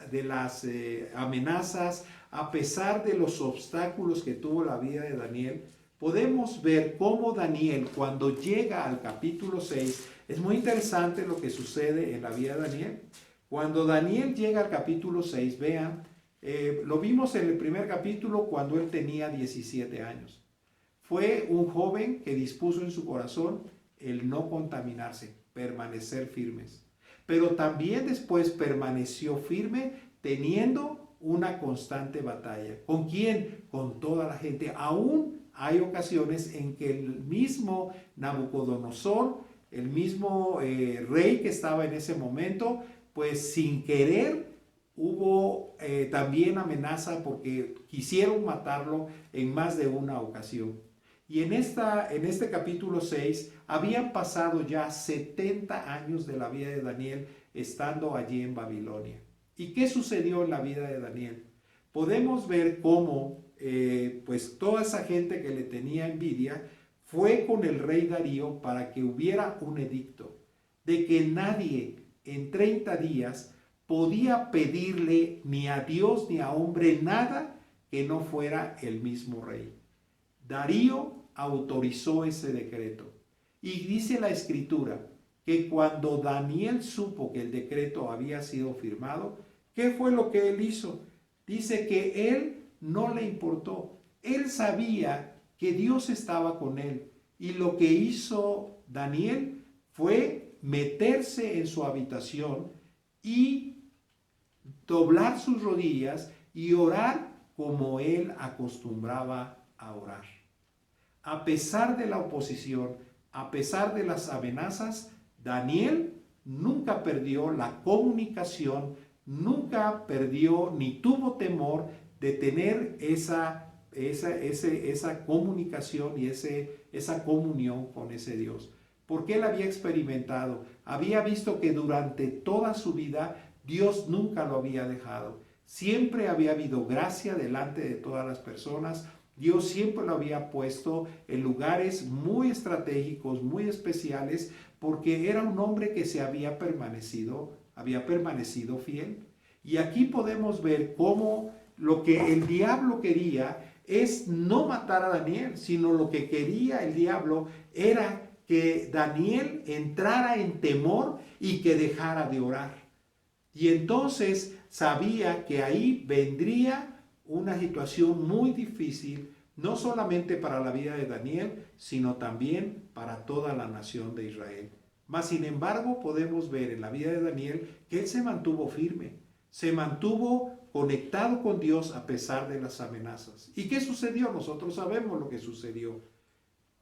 amenazas, a pesar de los obstáculos que tuvo la vida de Daniel, podemos ver cómo Daniel, cuando llega al capítulo 6, es muy interesante lo que sucede en la vida de Daniel. Cuando Daniel llega al capítulo 6, vean, lo vimos en el primer capítulo cuando él tenía 17 años. Fue un joven que dispuso en su corazón el no contaminarse, permanecer firmes. Pero también después permaneció firme teniendo una constante batalla. ¿Con quién? Con toda la gente. Aún hay ocasiones en que el mismo Nabucodonosor, el mismo rey que estaba en ese momento, pues sin querer hubo también amenaza porque quisieron matarlo en más de una ocasión. Y en este capítulo 6 habían pasado ya 70 años de la vida de Daniel estando allí en Babilonia. ¿Y qué sucedió en la vida de Daniel? Podemos ver cómo pues toda esa gente que le tenía envidia fue con el rey Darío para que hubiera un edicto de que nadie en 30 días podía pedirle ni a Dios ni a hombre nada que no fuera el mismo rey. Darío autorizó ese decreto y dice la escritura que cuando Daniel supo que el decreto había sido firmado, ¿qué fue lo que él hizo? Dice que él no le importó. Él sabía que Dios estaba con él y lo que hizo Daniel fue meterse en su habitación y doblar sus rodillas y orar como él acostumbraba a orar. A pesar de la oposición, a pesar de las amenazas, Daniel nunca perdió la comunicación, nunca perdió ni tuvo temor de tener esa comunicación y esa comunión con ese Dios. Porque él había experimentado, había visto que durante toda su vida Dios nunca lo había dejado. Siempre había habido gracia delante de todas las personas. Dios siempre lo había puesto en lugares muy estratégicos, muy especiales, porque era un hombre que había permanecido fiel. Y aquí podemos ver cómo lo que el diablo quería es no matar a Daniel, sino lo que quería el diablo era que Daniel entrara en temor y que dejara de orar. Y entonces sabía que ahí vendría una situación muy difícil, no solamente para la vida de Daniel, sino también para toda la nación de Israel. Mas, sin embargo, podemos ver en la vida de Daniel que él se mantuvo firme, se mantuvo conectado con Dios a pesar de las amenazas. ¿Y qué sucedió? Nosotros sabemos lo que sucedió.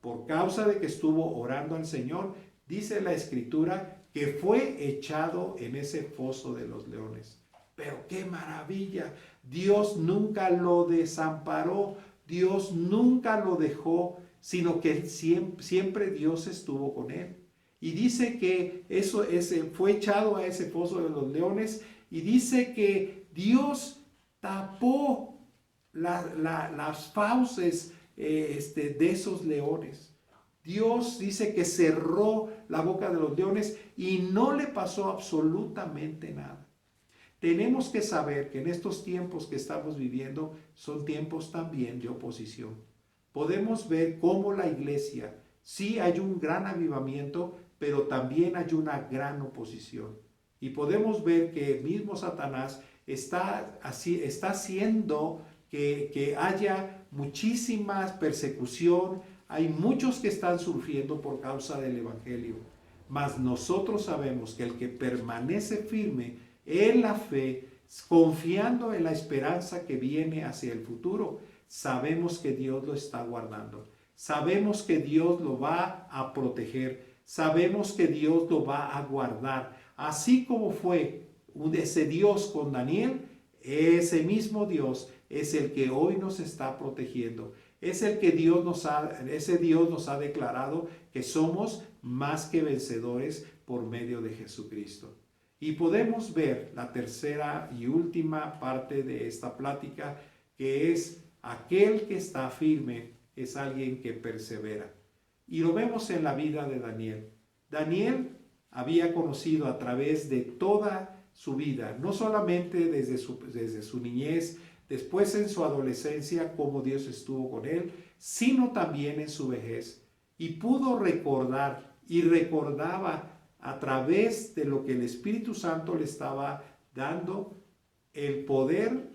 Por causa de que estuvo orando al Señor, dice la Escritura que fue echado en ese foso de los leones. Pero qué maravilla, Dios nunca lo desamparó, Dios nunca lo dejó, sino que siempre Dios estuvo con él. Y dice que fue echado a ese foso de los leones y dice que Dios tapó las fauces de esos leones. Dios dice que cerró la boca de los leones y no le pasó absolutamente nada. Tenemos que saber que en estos tiempos que estamos viviendo son tiempos también de oposición. Podemos ver cómo la iglesia, sí hay un gran avivamiento, pero también hay una gran oposición. Y podemos ver que mismo Satanás está haciendo que haya muchísima persecución. Hay muchos que están sufriendo por causa del evangelio. Mas nosotros sabemos que el que permanece firme en la fe, confiando en la esperanza que viene hacia el futuro, sabemos que Dios lo está guardando. Sabemos que Dios lo va a proteger. Sabemos que Dios lo va a guardar. Así como fue ese Dios con Daniel, ese mismo Dios es el que hoy nos está protegiendo. Es el que ese Dios nos ha declarado que somos más que vencedores por medio de Jesucristo. Y podemos ver la tercera y última parte de esta plática, que es aquel que está firme, es alguien que persevera. Y lo vemos en la vida de Daniel. Daniel había conocido a través de toda su vida, no solamente desde su niñez, después en su adolescencia, cómo Dios estuvo con él, sino también en su vejez. Y pudo recordar y recordaba a través de lo que el Espíritu Santo le estaba dando, el poder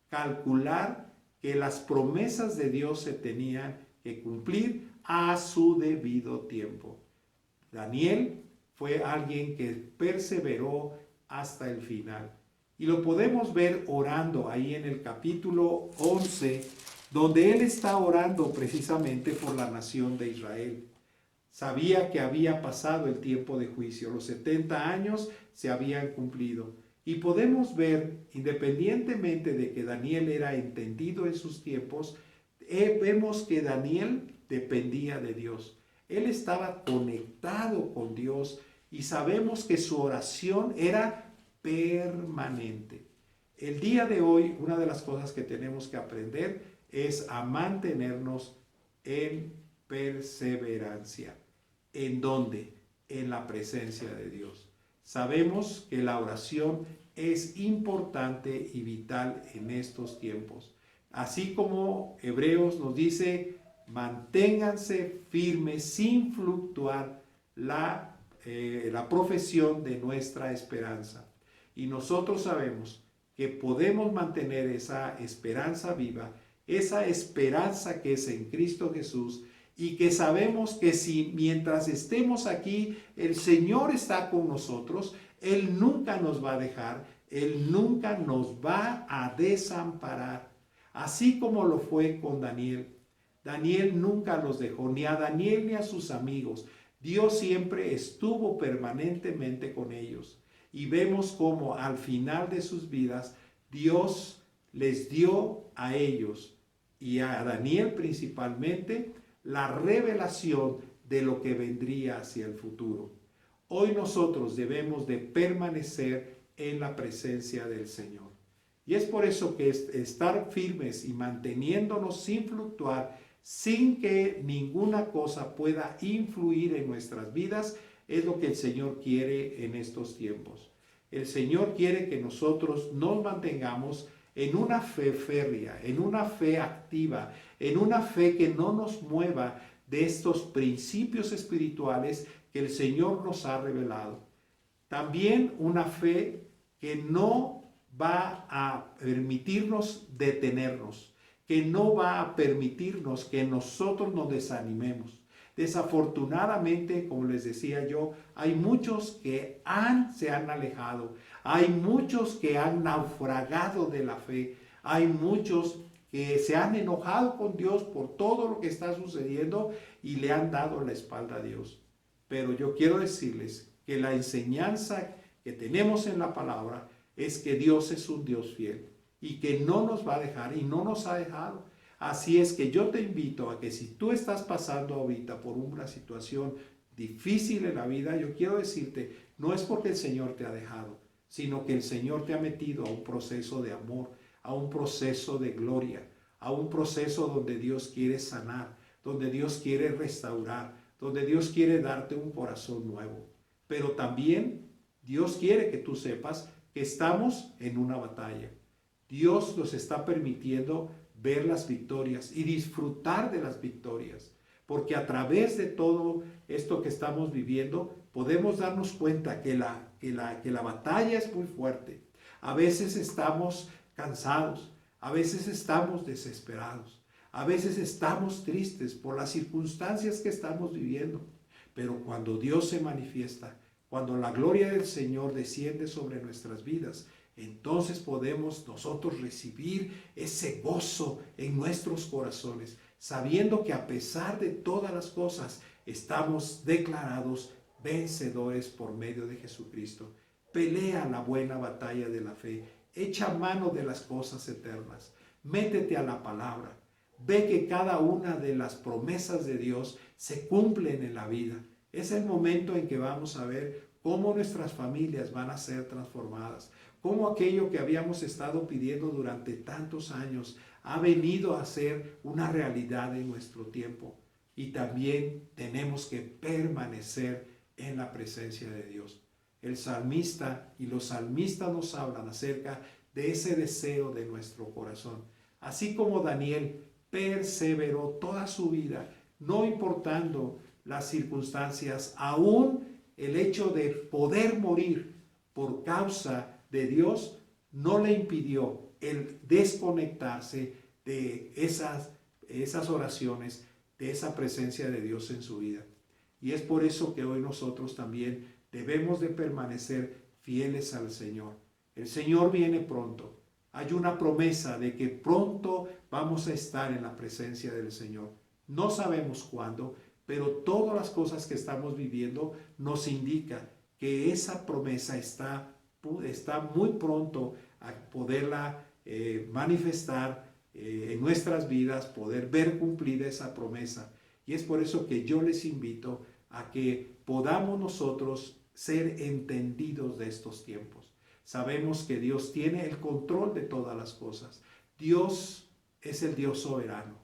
calcular que las promesas de Dios se tenían que cumplir a su debido tiempo. Daniel fue alguien que perseveró hasta el final. Y lo podemos ver orando ahí en el capítulo 11, donde él está orando precisamente por la nación de Israel. Sabía que había pasado el tiempo de juicio, los 70 años se habían cumplido. Y podemos ver, independientemente de que Daniel era entendido en sus tiempos, vemos que Daniel dependía de Dios. Él estaba conectado con Dios y sabemos que su oración era permanente. El día de hoy, una de las cosas que tenemos que aprender es a mantenernos en perseverancia. ¿En dónde? En la presencia de Dios. Sabemos que la oración es importante y vital en estos tiempos. Así como Hebreos nos dice, manténganse firmes sin fluctuar la profesión de nuestra esperanza. Y nosotros sabemos que podemos mantener esa esperanza viva, esa esperanza que es en Cristo Jesús, y que sabemos que si mientras estemos aquí, el Señor está con nosotros, Él nunca nos va a dejar, Él nunca nos va a desamparar. Así como lo fue con Daniel. Daniel nunca los dejó, ni a Daniel ni a sus amigos. Dios siempre estuvo permanentemente con ellos. Y vemos cómo al final de sus vidas, Dios les dio a ellos y a Daniel principalmente la revelación de lo que vendría hacia el futuro. Hoy nosotros debemos de permanecer en la presencia del Señor. Y es por eso que estar firmes y manteniéndonos sin fluctuar, sin que ninguna cosa pueda influir en nuestras vidas, es lo que el Señor quiere en estos tiempos. El Señor quiere que nosotros nos mantengamos en una fe férrea, en una fe activa, en una fe que no nos mueva de estos principios espirituales que el Señor nos ha revelado. También una fe que no va a permitirnos detenernos, que no va a permitirnos que nosotros nos desanimemos. Desafortunadamente, como les decía yo, hay muchos que se han alejado, hay muchos que han naufragado de la fe, hay muchos que se han enojado con Dios por todo lo que está sucediendo y le han dado la espalda a Dios. Pero yo quiero decirles que la enseñanza que tenemos en la palabra es que Dios es un Dios fiel y que no nos va a dejar y no nos ha dejado. Así es que yo te invito a que si tú estás pasando ahorita por una situación difícil en la vida, yo quiero decirte, no es porque el Señor te ha dejado, sino que el Señor te ha metido a un proceso de amor, a un proceso de gloria, a un proceso donde Dios quiere sanar, donde Dios quiere restaurar, donde Dios quiere darte un corazón nuevo. Pero también Dios quiere que tú sepas que estamos en una batalla. Dios nos está permitiendo ver las victorias y disfrutar de las victorias, porque a través de todo esto que estamos viviendo podemos darnos cuenta que la batalla es muy fuerte. A veces estamos cansados, a veces estamos desesperados, a veces estamos tristes por las circunstancias que estamos viviendo, pero cuando Dios se manifiesta, cuando la gloria del Señor desciende sobre nuestras vidas, entonces podemos nosotros recibir ese gozo en nuestros corazones, sabiendo que a pesar de todas las cosas, estamos declarados vencedores por medio de Jesucristo. Pelea la buena batalla de la fe, echa mano de las cosas eternas, métete a la palabra, Ve que cada una de las promesas de Dios se cumplen en la vida. Es el momento en que vamos a ver cómo nuestras familias van a ser transformadas, cómo aquello que habíamos estado pidiendo durante tantos años ha venido a ser una realidad en nuestro tiempo. Y también tenemos que permanecer en la presencia de Dios. El salmista y los salmistas nos hablan acerca de ese deseo de nuestro corazón. Así como Daniel perseveró toda su vida, no importando las circunstancias, aún el hecho de poder morir por causa de Dios no le impidió el desconectarse de esas oraciones, de esa presencia de Dios en su vida. Y es por eso que hoy nosotros también debemos de permanecer fieles al Señor. El Señor viene pronto. Hay una promesa de que pronto vamos a estar en la presencia del Señor. No sabemos cuándo, pero todas las cosas que estamos viviendo nos indica que esa promesa está muy pronto a poderla manifestar en nuestras vidas, poder ver cumplida esa promesa. Y es por eso que yo les invito a que podamos nosotros ser entendidos de estos tiempos. Sabemos que Dios tiene el control de todas las cosas. Dios es el Dios soberano.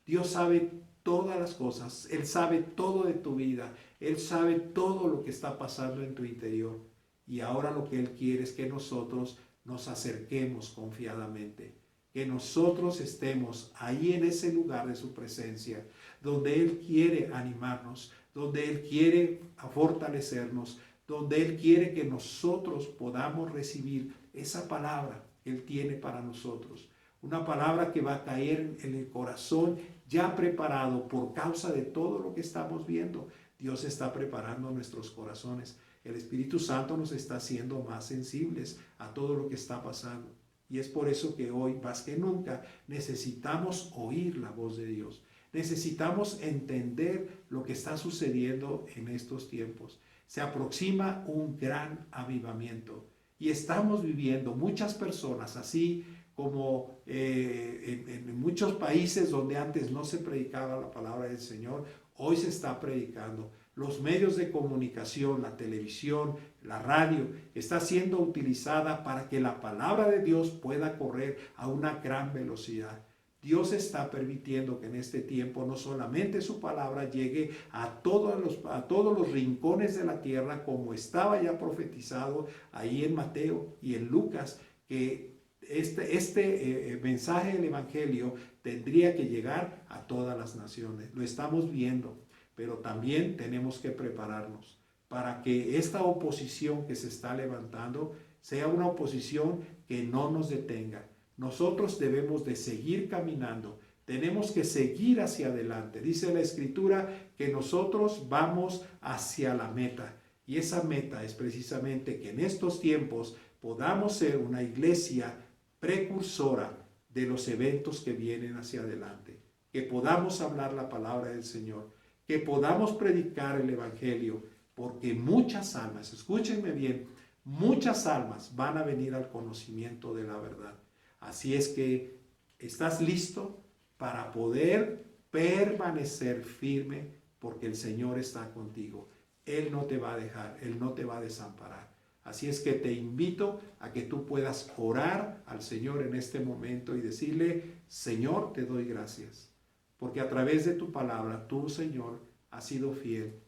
Dios sabe todas las cosas. Él sabe todo de tu vida. Él sabe todo lo que está pasando en tu interior. Y ahora lo que Él quiere es que nosotros nos acerquemos confiadamente. Que nosotros estemos ahí en ese lugar de su presencia, donde Él quiere animarnos, donde Él quiere fortalecernos, donde Él quiere que nosotros podamos recibir esa palabra que Él tiene para nosotros. Una palabra que va a caer en el corazón ya preparado por causa de todo lo que estamos viendo. Dios está preparando nuestros corazones. El Espíritu Santo nos está haciendo más sensibles a todo lo que está pasando. Y es por eso que hoy, más que nunca, necesitamos oír la voz de Dios. Necesitamos entender lo que está sucediendo en estos tiempos. Se aproxima un gran avivamiento y estamos viviendo muchas personas, así como en muchos países donde antes no se predicaba la palabra del Señor, hoy se está predicando. Los medios de comunicación, la televisión, la radio, está siendo utilizada para que la palabra de Dios pueda correr a una gran velocidad. Dios está permitiendo que en este tiempo no solamente su palabra llegue a todos los rincones de la tierra, como estaba ya profetizado ahí en Mateo y en Lucas, que este mensaje del Evangelio tendría que llegar a todas las naciones. Lo estamos viendo, pero también tenemos que prepararnos para que esta oposición que se está levantando sea una oposición que no nos detenga. Nosotros debemos de seguir caminando, tenemos que seguir hacia adelante. Dice la Escritura que nosotros vamos hacia la meta, y esa meta es precisamente que en estos tiempos podamos ser una iglesia precursora de los eventos que vienen hacia adelante, que podamos hablar la palabra del Señor, que podamos predicar el Evangelio, porque muchas almas, escúchenme bien, muchas almas van a venir al conocimiento de la verdad. Así es que, ¿estás listo para poder permanecer firme? Porque el Señor está contigo. Él no te va a dejar, Él no te va a desamparar. Así es que te invito a que tú puedas orar al Señor en este momento y decirle: Señor, te doy gracias, porque a través de tu palabra, tú, Señor, has sido fiel,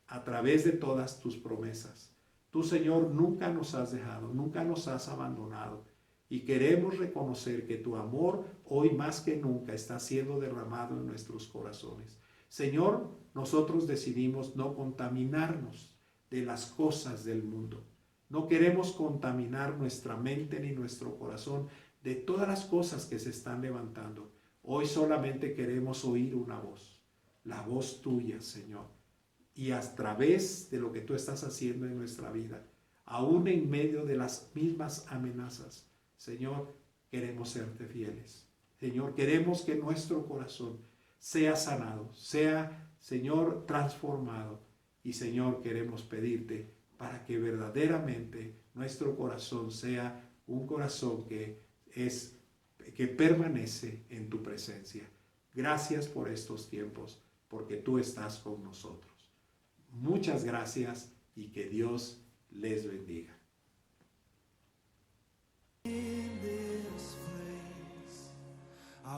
a través de todas tus promesas. Tú, Señor, nunca nos has dejado, nunca nos has abandonado. Y queremos reconocer que tu amor hoy más que nunca está siendo derramado en nuestros corazones. Señor, nosotros decidimos no contaminarnos de las cosas del mundo. No queremos contaminar nuestra mente ni nuestro corazón de todas las cosas que se están levantando. Hoy solamente queremos oír una voz, la voz tuya, Señor. Y a través de lo que tú estás haciendo en nuestra vida, aún en medio de las mismas amenazas, Señor, queremos serte fieles. Señor, queremos que nuestro corazón sea sanado, sea, Señor, transformado. Y, Señor, queremos pedirte para que verdaderamente nuestro corazón sea un corazón que permanece en tu presencia. Gracias por estos tiempos, porque tú estás con nosotros. Muchas gracias y que Dios les bendiga. In this place, I